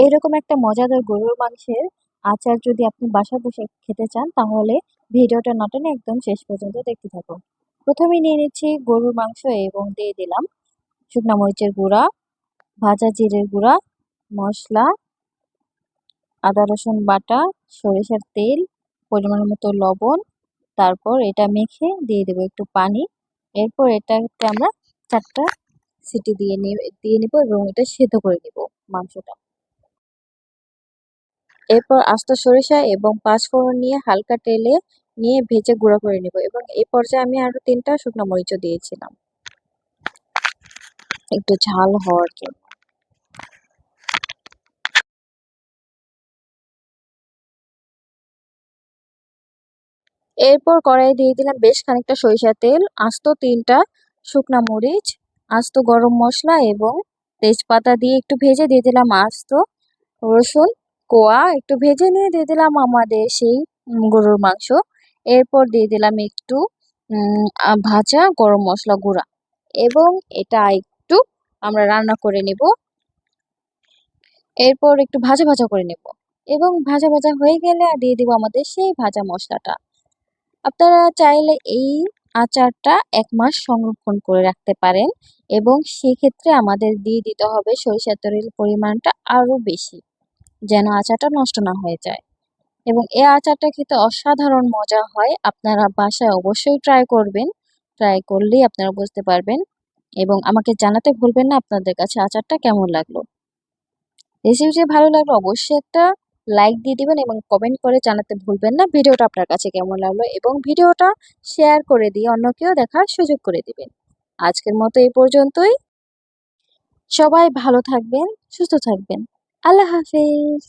এরকম একটা মজাদার গরুর মাংসের আচার যদি আপনি বাসায় বসে খেতে চান তাহলে ভিডিওটা না টেনে একদম শেষ পর্যন্ত দেখতে থাকুন। প্রথমে নিয়ে নিচ্ছি গরুর মাংস এবং দিয়ে দিলাম শুকনা মরিচের গুঁড়া, ভাজা জিরের গুঁড়া, মশলা, আদা রসুন বাটা, সরিষার তেল, পরিমাণ মতো লবণ। তারপর এটা মেখে দিয়ে দেবো একটু পানি। এরপর এটাকে আমরা 4টা সিটি দিয়ে নিব এবং এটা সেদ্ধ করে নিব মাংসটা। এরপর আস্ত সরিষা এবং পাঁচফোড়ন নিয়ে হালকা তেলে নিয়ে ভেজে গুঁড়ো করে নিব এবং এই পর্যায়ে আমি আরো 3টা শুকনো মরিচও দিয়েছিলাম একটু ঝাল হওয়ার জন্য। এরপর কড়াইয়ে দিয়ে দিলাম বেশ খানিকটা সরিষার তেল, আস্ত 3টা শুকনা মরিচ, আস্ত গরম মশলা এবং তেজপাতা দিয়ে একটু ভেজে দিয়ে দিলাম আস্ত রসুন কোয়া, একটু ভেজে নিয়ে দিয়ে দিলাম আমাদের সেই গরুর মাংস। এরপর দিয়ে দিলাম একটু ভাজা গরম মশলা গুঁড়া এবং এটা একটু আমরা রান্না করে নিব। এরপর একটু ভাজা ভাজা করে নেব এবং ভাজা ভাজা হয়ে গেলে দিয়ে দিব আমাদের সেই ভাজা মশলাটা। আপনারা চাইলে এই আচারটা 1 মাস সংরক্ষণ করে রাখতে পারেন এবং সেক্ষেত্রে আমাদের দিয়ে দিতে হবে সরিষার তেলের পরিমাণটা আরো বেশি, যেন আচারটা নষ্ট না হয়ে যায়। এবং এই আচারটা খেতে অসাধারণ মজা হয়। আপনারা বাসায় অবশ্যই ট্রাই করবেন। ট্রাই করলেই আপনারা বুঝতে পারবেন এবং আমাকে জানাতে ভুলবেন না আপনাদের কাছে আচারটা কেমন লাগলো। রেসিপিটি ভালো লাগলে অবশ্যই একটা লাইক দিয়ে দিবেন এবং কমেন্ট করে জানাতে ভুলবেন না ভিডিওটা আপনার কাছে কেমন লাগলো এবং ভিডিওটা শেয়ার করে দিয়ে অন্যকেও দেখার সুযোগ করে দিবেন। আজকের মতো এই পর্যন্তই। সবাই ভালো থাকবেন, সুস্থ থাকবেন। আল্লাহ হাফেজ।